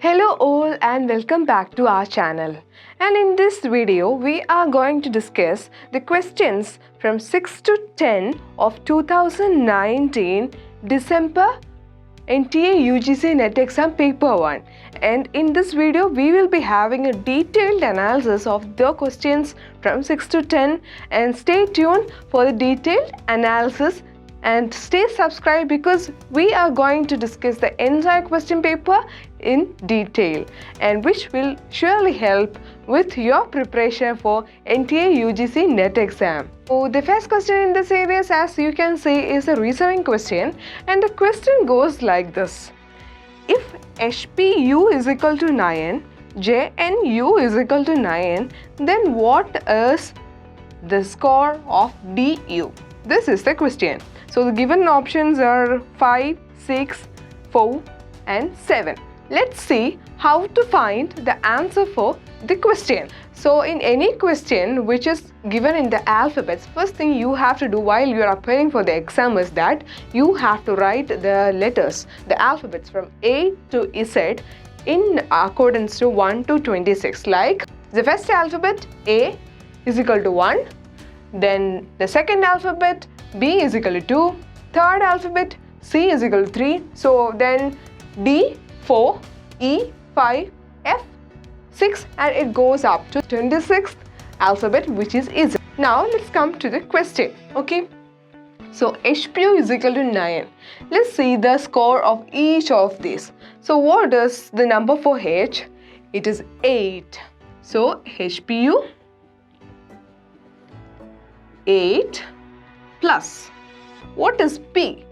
Hello all and welcome back to our channel. And in this video we are going to discuss the questions from 6 to 10 of 2019 December NTA UGC NET EXAM paper 1. And in this video we will be having a detailed analysis of the questions from 6 to 10, and stay tuned for the detailed analysis and stay subscribed because we are going to discuss the entire question paper in detail, and which will surely help with your preparation for NTA UGC NET exam. So the first question in the series, as you can see, is a reasoning question, and the question goes like this: if HPU is equal to 9, JNU is equal to 9, then what is the score of DU? This is the question. So the given options are 5, 6, 4 and 7. Let's see how to find the answer for the question. So in any question which is given in the alphabets, first thing you have to do while you are preparing for the exam is that you have to write the letters, the alphabets from A to Z in accordance to 1 to 26. Like the first alphabet A is equal to 1, then the second alphabet B is equal to 2, third alphabet C is equal to 3, so then D 4, E 5, F 6, and it goes up to 26th alphabet, which is Z. Now let's come to the question. Okay, so HPU is equal to 9. Let's see the score of each of these. So what is the number for H? It is 8. So HPU 8 plus, what is P?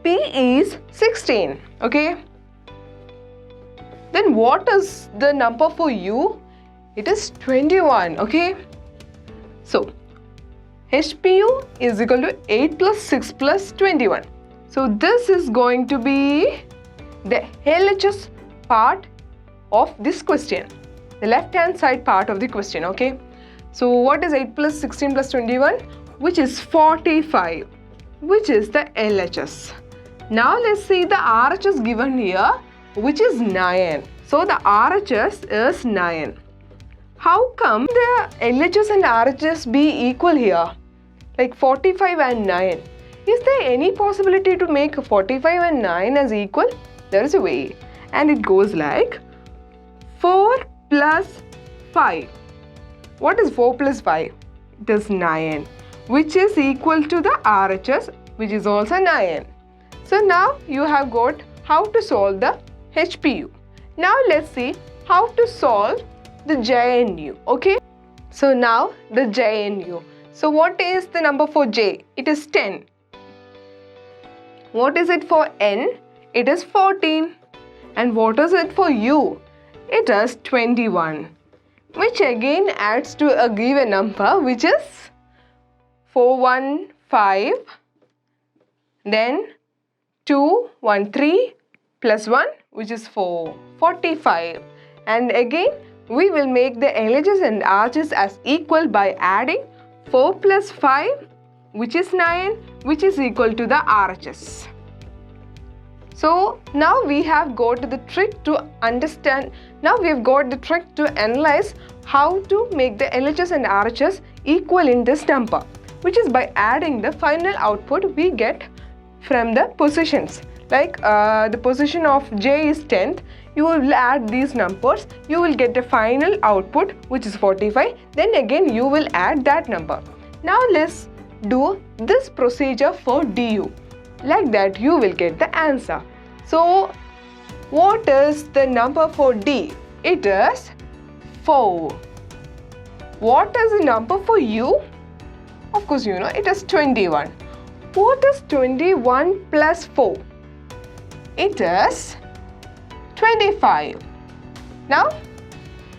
P is 16. Okay, then what is the number for U? It is 21. Okay, so HPU is equal to 8 plus 6 plus 21. So this is going to be the LHS part of this question, the left hand side part of the question. Okay, so what is 8 plus 16 plus 21? Which is 45, which is the LHS. Now let's see the RHS given here, which is 9. So the RHS is 9. How come the LHS and RHS be equal here? Like 45 and 9. Is there any possibility to make 45 and 9 as equal? There is a way. And it goes like 4 plus 5. What is 4 plus 5? It is 9. Which is equal to the RHS, which is also 9. So now you have got how to solve the HPU. Now let's see how to solve the JNU. Okay, so now the JNU. So what is the number for J? It is 10. What is it for N? It is 14. And what is it for U? It is 21. Which again adds to a given number, which is 415, then 213 plus 1, which is 45. And again we will make the LHS and RHS as equal by adding 4 plus 5, which is 9, which is equal to the RHS. So now we have got the trick to understand. Now we have got the trick to analyze how to make the LHS and RHS equal in this number, which is by adding the final output we get from the positions. Like the position of J is 10th, you will add these numbers, you will get a final output which is 45, then again you will add that number. Now let's do this procedure for DU. Like that you will get the answer. So what is the number for D? It is 4. What is the number for U? Of course you know it is 21. What is 21 plus 4? It is 25. Now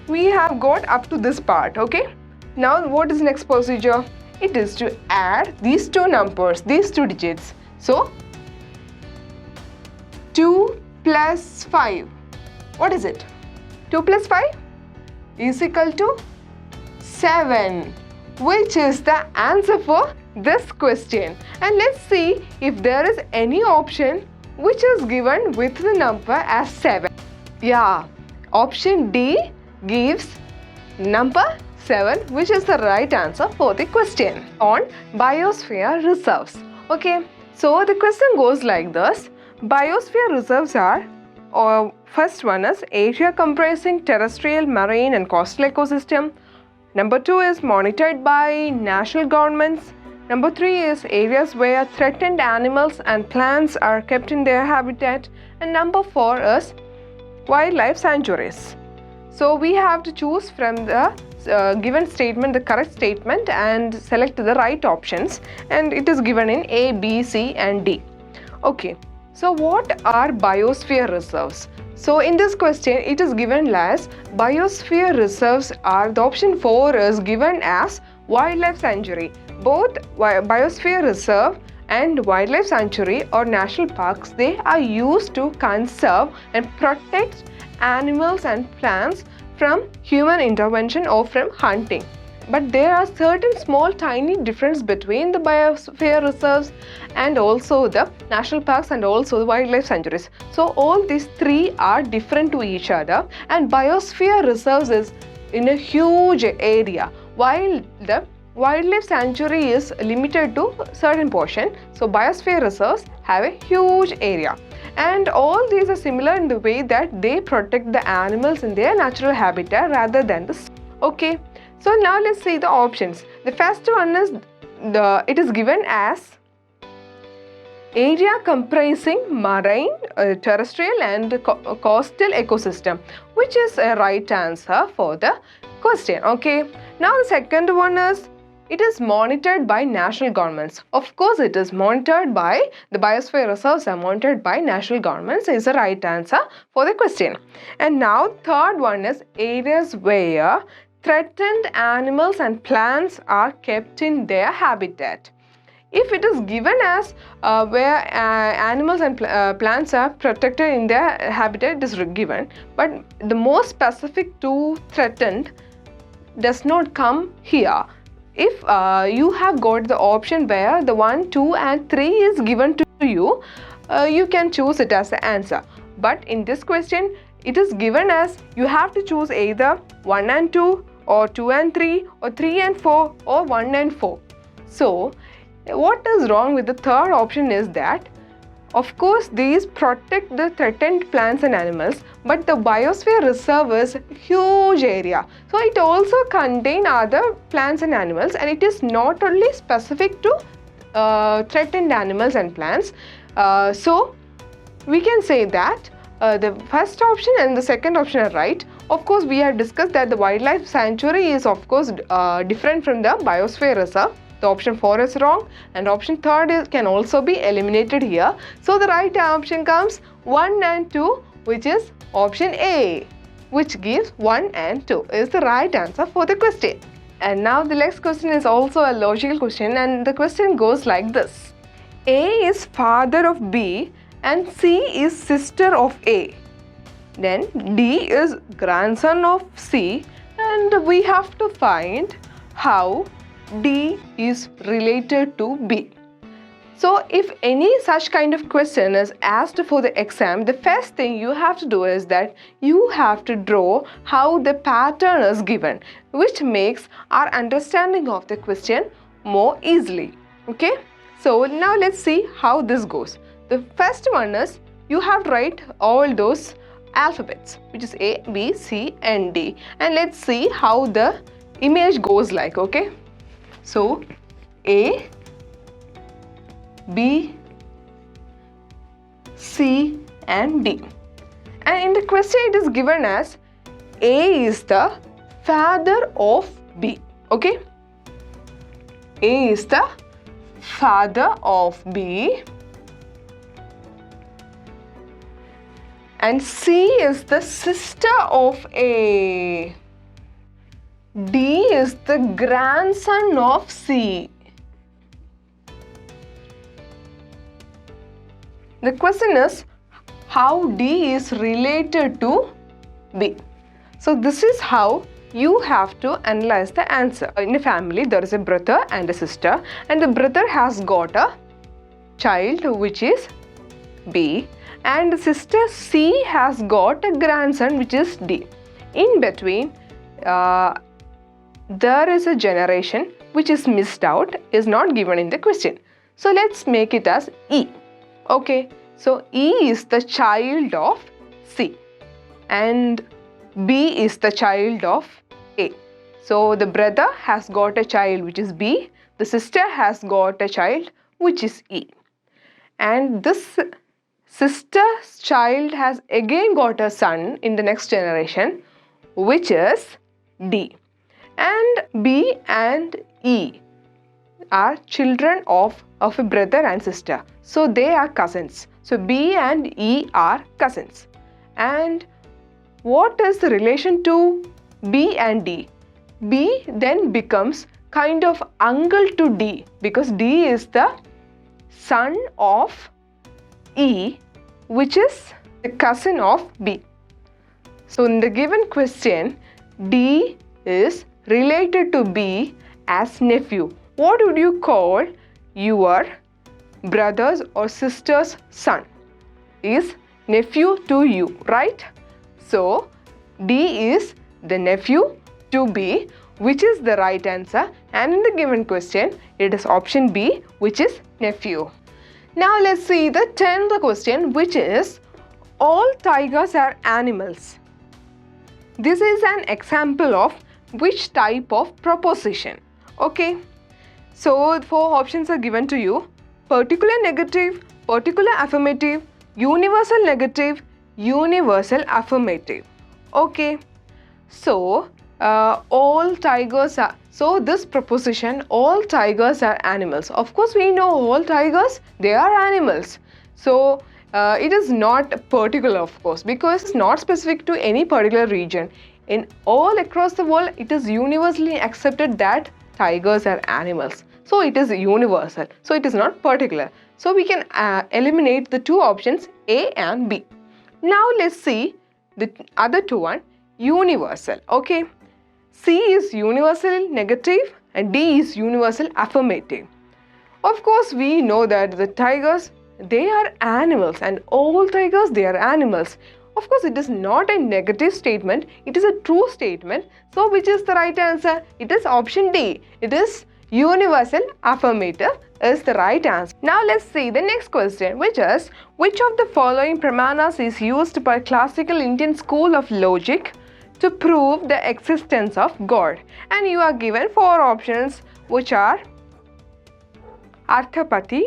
we have got up to this part. Okay, now what is next procedure? It is to add these two numbers, these two digits. So 2 plus 5, what is it? 2 plus 5 is equal to 7, which is the answer for this question. And let's see if there is any option which is given with the number as 7. Yeah, Option D gives number 7, which is the right answer for the question on biosphere reserves. Okay, so the question goes like this. Biosphere reserves are, first one is area comprising terrestrial, marine and coastal ecosystem. Number 2 is monitored by national governments. Number 3 is areas where threatened animals and plants are kept in their habitat. And number 4 is wildlife sanctuaries. So we have to choose from the given statement the correct statement and select the right options, and it is given in A, B, C and D. Okay, so what are biosphere reserves? So in this question it is given as biosphere reserves are, the option 4 is given as wildlife sanctuary. Both biosphere reserve and wildlife sanctuary or national parks, they are used to conserve and protect animals and plants from human intervention or from hunting. But there are certain small tiny difference between the biosphere reserves and also the national parks and also the wildlife sanctuaries. So all these three are different to each other, and biosphere reserves is in a huge area while the wildlife sanctuary is limited to certain portion. So biosphere reserves have a huge area, and all these are similar in the way that they protect the animals in their natural habitat rather than the. Okay, so now let's see the options. The first one is it is given as area comprising marine, terrestrial and coastal ecosystem, which is a right answer for the question. Okay, now the second one is it is monitored by national governments. Of course, it is monitored by the biosphere reserves are monitored by national governments is the right answer for the question. And now third one is areas where threatened animals and plants are kept in their habitat. If it is given as where animals and plants are protected in their habitat, it is given, but the more specific to threatened does not come here. If you have got the option where the 1, 2 and 3 is given to you, you can choose it as the answer. But in this question, it is given as you have to choose either 1 and 2 or 2 and 3 or 3 and 4 or 1 and 4. So what is wrong with the third option is that, of course, these protect the threatened plants and animals, but the biosphere reserve is a huge area. So it also contains other plants and animals, and it is not only specific to threatened animals and plants. So we can say that the first option and the second option are right. Of course, we have discussed that the wildlife sanctuary is of course different from the biosphere reserve. The option 4 is wrong, and option 3 can also be eliminated here. So the right option comes 1 and 2, which is option A, which gives 1 and 2 is the right answer for the question. And now the next question is also a logical question, and the question goes like this. A is father of B and C is sister of A. Then D is grandson of C, and we have to find how D is related to B. So if any such kind of question is asked for the exam, the first thing you have to do is that you have to draw how the pattern is given, which makes our understanding of the question more easily. Okay, so now let's see how this goes. The first one is you have to write all those alphabets, which is A, B, C and D, and let's see how the image goes like. Okay, so A, B, C and D, and in the question it is given as A is the father of B. Okay, A is the father of B and C is the sister of A. D is the grandson of C. The question is how D is related to B. So this is how you have to analyze the answer. In a family there is a brother and a sister, and the brother has got a child which is B, and sister C has got a grandson which is D. In between, there is a generation which is missed out, is not given in the question. So let's make it as E. Okay, so E is the child of C and B is the child of A. So the brother has got a child which is B, the sister has got a child which is E. And this sister's child has again got a son in the next generation which is D. And B and E are children of a brother and sister. So they are cousins. So B and E are cousins. And what is the relation to B and D? B then becomes kind of uncle to D because D is the son of E, which is the cousin of B. So in the given question, D is related to B as nephew. What would you call your brother's or sister's son? Is nephew to you, right? So D is the nephew to B, which is the right answer, and in the given question it is option B, which is nephew. Now let's see the 10th question, which is all tigers are animals. This is an example of which type of proposition? Okay, so 4 options are given to you: particular negative, particular affirmative, universal negative, universal affirmative. Okay, so all tigers are, so this proposition, all tigers are animals. Of course we know all tigers, they are animals. So it is not particular, of course, because it's not specific to any particular region. In all across the world, it is universally accepted that tigers are animals. So it is universal. So it is not particular. So we can eliminate the 2 options A and B. Now let's see the other 2 one, universal. Okay, C is universal negative and D is universal affirmative. Of course we know that the tigers, they are animals, and all tigers, they are animals. Of course it is not a negative statement, it is a true statement. So which is the right answer? It is option D. It is universal affirmative is the right answer. Now let's see the next question, which is which of the following Pramanas is used by classical Indian school of logic to prove the existence of God? And you are given 4 options, which are Arthapati,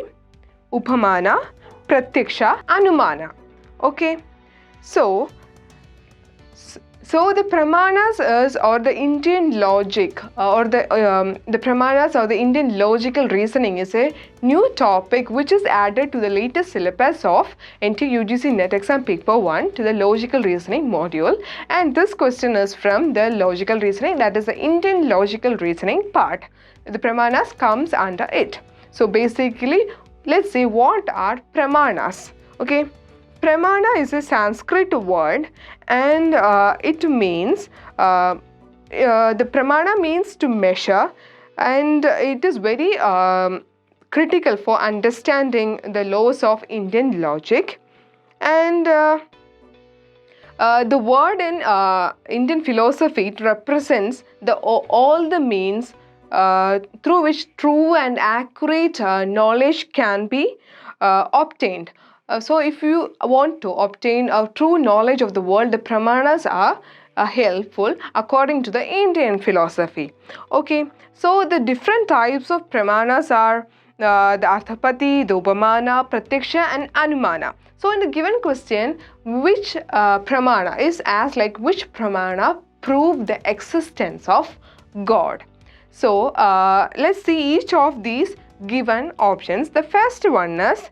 Upamana, Pratyaksha, Anumana. Okay, so the Pramanas is, or the Indian logic, or the Pramanas or the Indian logical reasoning is a new topic which is added to the latest syllabus of NTA UGC NET EXAM paper 1 to the logical reasoning module. And this question is from the logical reasoning, that is the Indian logical reasoning part. The Pramanas comes under it. So basically, let's see what are Pramanas. Okay, Pramana is a Sanskrit word, and it means the Pramana means to measure, and it is very critical for understanding the laws of Indian logic. And the word in Indian philosophy, it represents all the means through which true and accurate knowledge can be obtained. So if you want to obtain a true knowledge of the world, the Pramanas are helpful according to the Indian philosophy. Okay, so the different types of Pramanas are the Arthapati, the Upamana, Pratyaksha and Anumana. So in the given question, which Pramana is asked, like which Pramana prove the existence of God? So let's see each of these given options. The first one is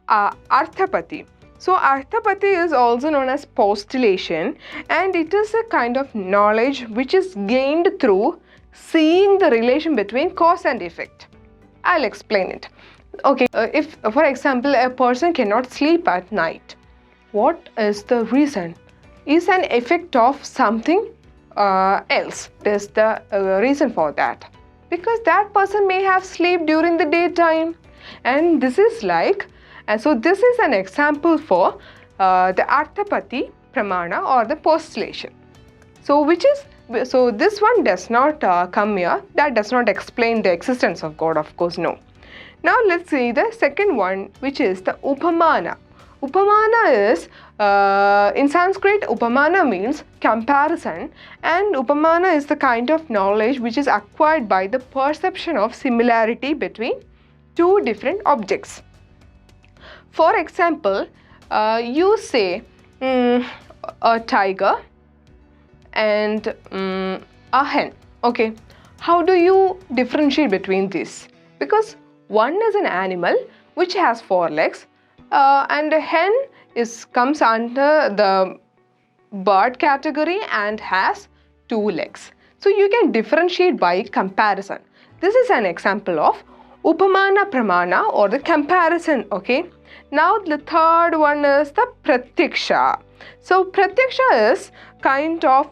Arthapati. So Arthapati is also known as postulation, and it is a kind of knowledge which is gained through seeing the relation between cause and effect. I'll explain it. Okay, if for example a person cannot sleep at night, what is the reason? Is an effect of something else. There's the reason for that, because that person may have sleep during the daytime, and this is like, and so this is an example for the Arthapati Pramana or the postulation. So this one does not come here. That does not explain the existence of God, of course, no. Now let's see the second one, which is the Upamana. Upamana is, in Sanskrit, Upamana means comparison, and Upamana is the kind of knowledge which is acquired by the perception of similarity between two different objects. For example, you say a tiger and a hen. Okay, how do you differentiate between these? Because one is an animal which has 4 legs, and a hen comes under the bird category and has 2 legs. So you can differentiate by comparison. This is an example of Upamana Pramana or the comparison. Okay. Now the third one is the Pratyaksha. So Pratyaksha is kind of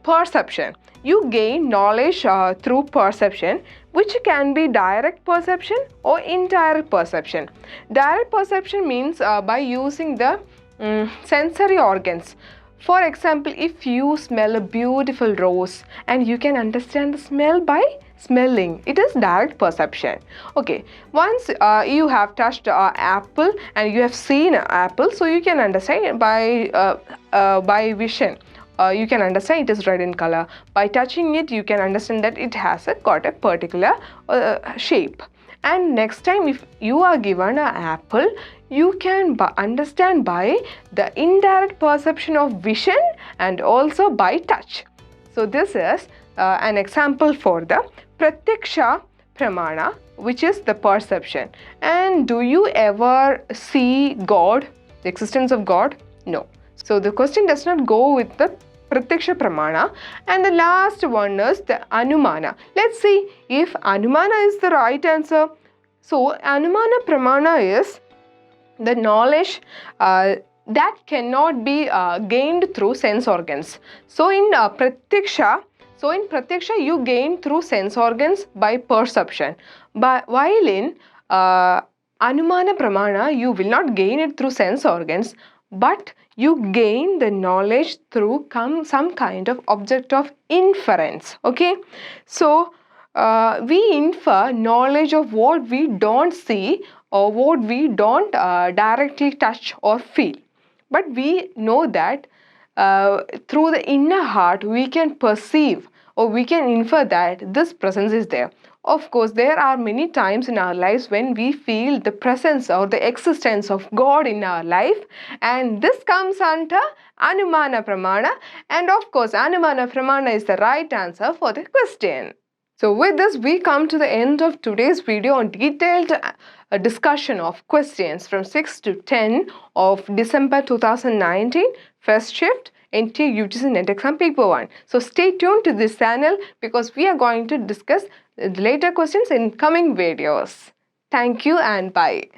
perception. You gain knowledge through perception, which can be direct perception or indirect perception. Direct perception means by using the sensory organs. For example, if you smell a beautiful rose and you can understand the smell by smelling, it is direct perception. Okay, once you have touched an apple and you have seen an apple, so you can understand by vision. You can understand it is red in color. By touching it, you can understand that it has got a particular shape. And next time if you are given an apple, you can understand by the indirect perception of vision and also by touch. So this is an example for the Pratyaksha Pramana, which is the perception. And do you ever see God, the existence of God? No. So the question does not go with the Pratyaksha Pramana. And the last one is the Anumana. Let's see if Anumana is the right answer. So Anumana Pramana is the knowledge that cannot be gained through sense organs. So in Pratyaksha, you gain through sense organs by perception. But while in Anumana Pramana, you will not gain it through sense organs, but you gain the knowledge through some kind of object of inference. Okay, so we infer knowledge of what we don't see or what we don't directly touch or feel, but we know that through the inner heart we can perceive or we can infer that this presence is there. Of course, there are many times in our lives when we feel the presence or the existence of God in our life, and this comes under Anumana Pramana, and of course Anumana Pramana is the right answer for the question. So with this, we come to the end of today's video on detailed discussion of questions from 6 to 10 of December 2019 first shift NTA UGC NET EXAM paper 1. So stay tuned to this channel because we are going to discuss the later questions in coming videos. Thank you and bye.